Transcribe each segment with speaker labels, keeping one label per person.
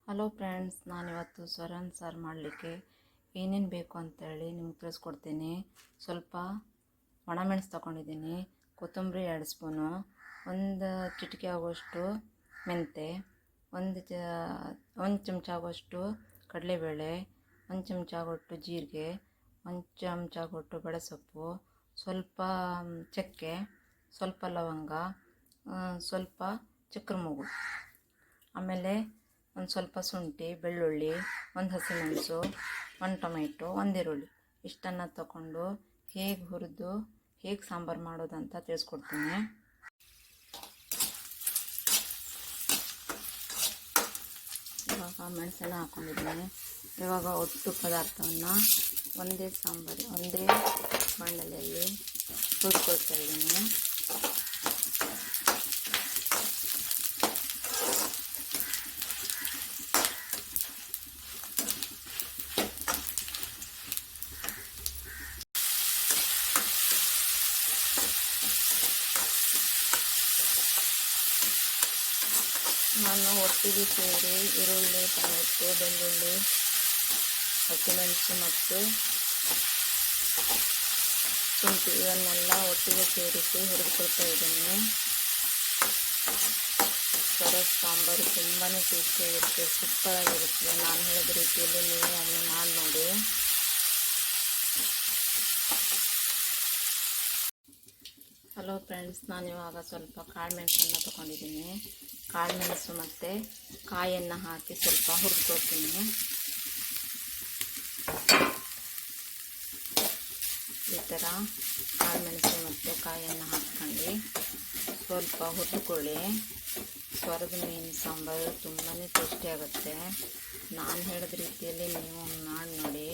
Speaker 1: Hello friends, ನಾನಿವತ್ತು ಸ್ವರನ್ ಸಾರು ಮಾಡಲಿಕ್ಕೆ ಏನೇನು ಬೇಕು ಅಂತೇಳಿ ನಿಮ್ಗೆ ತಿಳಿಸ್ಕೊಡ್ತೀನಿ. ಸ್ವಲ್ಪ ಒಣಮೆಣಸು ತೊಗೊಂಡಿದ್ದೀನಿ, ಕೊತ್ತಂಬರಿ 2 ಸ್ಪೂನು, ಒಂದು ಚಿಟಿಕೆ ಆಗುವಷ್ಟು ಮೆಂತೆ, ಒಂದು ಚಮಚ ಆಗುವಷ್ಟು ಕಡಲೆಬೇಳೆ, 1 ಚಮಚ ಆಗುವಷ್ಟು ಜೀರಿಗೆ, 1 ಚಮಚ ಆಗುವಷ್ಟು ಬೇಳೆಸೊಪ್ಪು, ಸ್ವಲ್ಪ ಚಕ್ಕೆ, ಸ್ವಲ್ಪ ಲವಂಗ, ಸ್ವಲ್ಪ ಚಕ್ರ ಮೂಗು, ಆಮೇಲೆ ಒಂದು ಸ್ವಲ್ಪ ಶುಂಠಿ, ಬೆಳ್ಳುಳ್ಳಿ, ಒಂದು ಹಸಿಮೆಣಸು, 1 ಟೊಮೆಟೊ, 1 ಈರುಳ್ಳಿ ಇಷ್ಟನ್ನು ತಗೊಂಡು ಹೇಗೆ ಹುರಿದು ಹೇಗೆ ಸಾಂಬಾರು ಮಾಡೋದಂತ ತಿಳಿಸ್ಕೊಡ್ತೀನಿ. ಇವಾಗ ಮೆಣಸೆಲ್ಲ ಹಾಕ್ಕೊಂಡಿದ್ದೀನಿ. ಇವಾಗ ಒಟ್ಟು ಪದಾರ್ಥವನ್ನು ಒಂದೇ ಬಾಣಲೆಯಲ್ಲಿ ಹುರ್ಕೊಳ್ತಾ ಇದ್ದೀನಿ. ನಾನು ಒಟ್ಟಿಗೆ ಸೇರಿ ಈರುಳ್ಳಿ, ಟೊಮೆಟೊ, ಬೆಳ್ಳುಳ್ಳಿ, ಹಸಿಮೆಣಸು ಮತ್ತು ಶುಂಠಿ ಇವನ್ನೆಲ್ಲ ಒಟ್ಟಿಗೆ ಸೇರಿಸಿ ಹುರಿದುಕೊಳ್ತಾ ಇದ್ದೀನಿ. ಸ್ವರದ ಸಾಂಬಾರು ತುಂಬಾ ಟೇಸ್ಟಿಯಾಗಿರುತ್ತೆ, ಸೂಪರಾಗಿರುತ್ತೆ. ನಾನು ಹೇಳಿದ ರೀತಿಯಲ್ಲಿ ನೀವು ಒಮ್ಮೆ ಮಾಡಿ ನೋಡಿ. ಹಲೋ ಫ್ರೆಂಡ್ಸ್, ನಾನಿವಾಗ ಸ್ವಲ್ಪ ಕಾಳುಮೆಣಸನ್ನು ತೊಗೊಂಡಿದ್ದೀನಿ. ಕಾಳುಮೆಣಸು ಮತ್ತು ಕಾಯನ್ನು ಹಾಕಿ ಸ್ವಲ್ಪ ಹುರಿದ್ಕೊಳ್ತೀನಿ. ಈ ಥರ ಕಾಳುಮೆಣಸು ಮತ್ತು ಕಾಯನ್ನು ಹಾಕ್ಕೊಂಡು ಸ್ವಲ್ಪ ಹುರಿದುಕೊಳ್ಳಿ. ಸ್ವರದ ಮೀನು ಸಾಂಬಾರು ತುಂಬಾ ಟೇಸ್ಟಿಯಾಗುತ್ತೆ. ನಾನು ಹೇಳಿದ ರೀತಿಯಲ್ಲಿ ನೀವು ಮಾಡಿ ನೋಡಿ,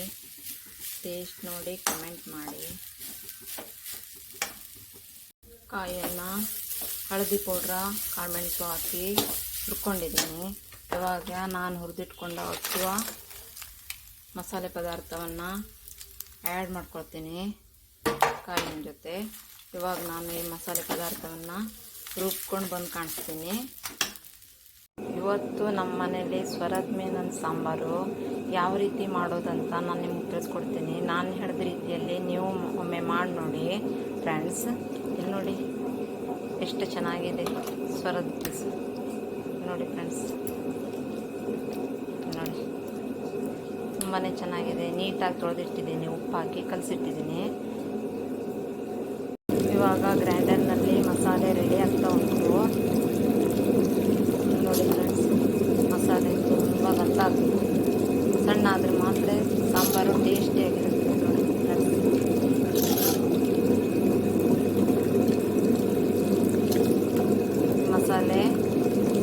Speaker 1: ಟೇಸ್ಟ್ ನೋಡಿ ಕಮೆಂಟ್ ಮಾಡಿ. ಕಾಯನ್ನು ಹಳದಿ ಪೌಡ್ರ, ಕಾಳುಮೆಣಸು ಹಾಕಿ ಹುರ್ಕೊಂಡಿದ್ದೀನಿ. ಇವಾಗ ನಾನು ಹುರಿದಿಟ್ಕೊಂಡ ಒಟ್ಟುವ ಮಸಾಲೆ ಪದಾರ್ಥವನ್ನು ಆ್ಯಡ್ ಮಾಡ್ಕೊಳ್ತೀನಿ ಕಾಯಿನ ಜೊತೆ. ಇವಾಗ ನಾನು ಈ ಮಸಾಲೆ ಪದಾರ್ಥವನ್ನು ರುಬ್ಕೊಂಡು ಬಂದು ಕಾಣಿಸ್ತೀನಿ. ಇವತ್ತು ನಮ್ಮ ಮನೇಲಿ ಸ್ವರದ ಮೀನಿನ ಸಾಂಬಾರು ಯಾವ ರೀತಿ ಮಾಡೋದಂತ ನಾನು ನಿಮ್ಗೆ ತಿಳಿಸ್ಕೊಡ್ತೀನಿ. ನಾನು ಹೇಳಿದ ರೀತಿಯಲ್ಲಿ ನೀವು ಒಮ್ಮೆ ಮಾಡಿ ನೋಡಿ ಫ್ರೆಂಡ್ಸ್. ಇಲ್ಲಿ ನೋಡಿ ಎಷ್ಟು ಚೆನ್ನಾಗಿದೆ ಸ್ವರದ ಪೀಸು. ನೋಡಿ ಫ್ರೆಂಡ್ಸ್, ನೋಡಿ ತುಂಬಾ ಚೆನ್ನಾಗಿದೆ. ನೀಟಾಗಿ ತೊಳೆದಿಟ್ಟಿದ್ದೀನಿ, ಉಪ್ಪು ಹಾಕಿ ಕಲಸಿಟ್ಟಿದ್ದೀನಿ. ಇವಾಗ ಗ್ರೈಂಡರ್ನಲ್ಲಿ ಮಸಾಲೆ ರೆಡಿ ಆಗ್ತಾ ಉಂಟು. ನೋಡಿ ಫ್ರೆಂಡ್ಸ್, ಮಸಾಲೆ ತುಂಬ ಗೊತ್ತಾಗ್ತದೆ. ಸಣ್ಣ ಆದರೆ ಮಾತ್ರ ಸಾಂಬಾರು ಟೇಸ್ಟಿಯಾಗಿರುತ್ತೆ. ನೋಡಿ ಫ್ರೆಂಡ್ಸ್, ಮಸಾಲೆ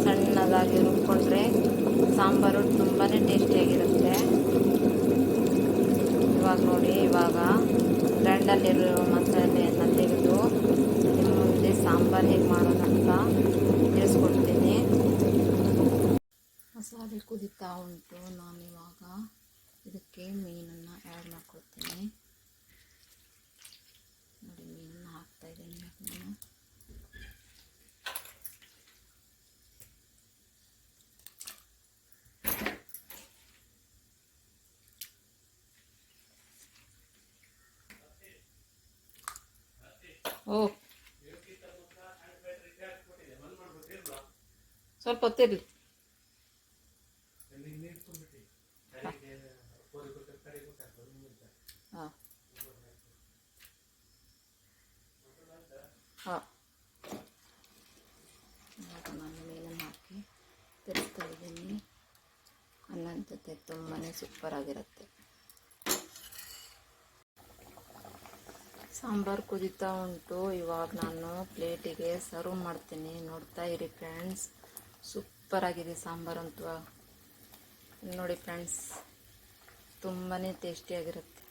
Speaker 1: ಸಣ್ಣದಾಗಿ ರುಬ್ಕೊಂಡ್ರೆ ಸಾಂಬಾರು ತುಂಬಾ ಟೇಸ್ಟಿಯಾಗಿರುತ್ತೆ. ಇವಾಗ ನೋಡಿ, ಇವಾಗ ಗ್ರೈಂಡಲ್ಲಿರೋ ಮಸಾಲೆಯನ್ನು ತೆಗೆದು ನಿಮ್ಮ ಮುಂದೆ ಸಾಂಬಾರು ಹೇಗೆ ಮಾಡೋದಂತ ತಿಳಿಸ್ಕೊಡ್ತೀನಿ. ಮಸಾಲೆ ಕುದೀತಾ ಉಂಟು. ನಾನಿವಾಗ ಇದಕ್ಕೆ ಮೀನನ್ನು ಆ್ಯಡ್ ಮಾಡ್ಕೊಳ್ತೀನಿ. ನೋಡಿ, ಮೀನನ್ನು ಹಾಕ್ತಾಯಿದ್ದೀನಿ ನಾನು. ಸ್ವಲ್ಪ ಹೊತ್ತಿರಲಿ. ಹಾಂ ಹಾಂ ನಾನು ಮೀನನ್ನು ಹಾಕಿ ತಿರುಗ್ತಾ ಇದ್ದೀನಿ. ಅನ್ನದ ಜೊತೆ ತುಂಬಾ ಸೂಪರಾಗಿರುತ್ತೆ. ಸಾಂಬಾರು ಕುದೀತಾ ಉಂಟು. ಇವಾಗ ನಾನು ಪ್ಲೇಟಿಗೆ ಸರ್ವ್ ಮಾಡ್ತೀನಿ. ನೋಡ್ತಾ ಇರಿ ಫ್ರೆಂಡ್ಸ್, ಸೂಪರಾಗಿದೆ ಸಾಂಬಾರು ಅಂತೂ. ನೋಡಿ ಫ್ರೆಂಡ್ಸ್, ತುಂಬಾ ಟೇಸ್ಟಿಯಾಗಿರುತ್ತೆ.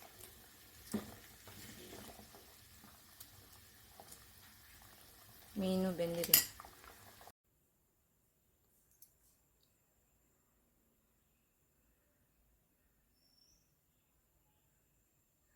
Speaker 1: ಮೀನು ಬೆಂದಿದೆ.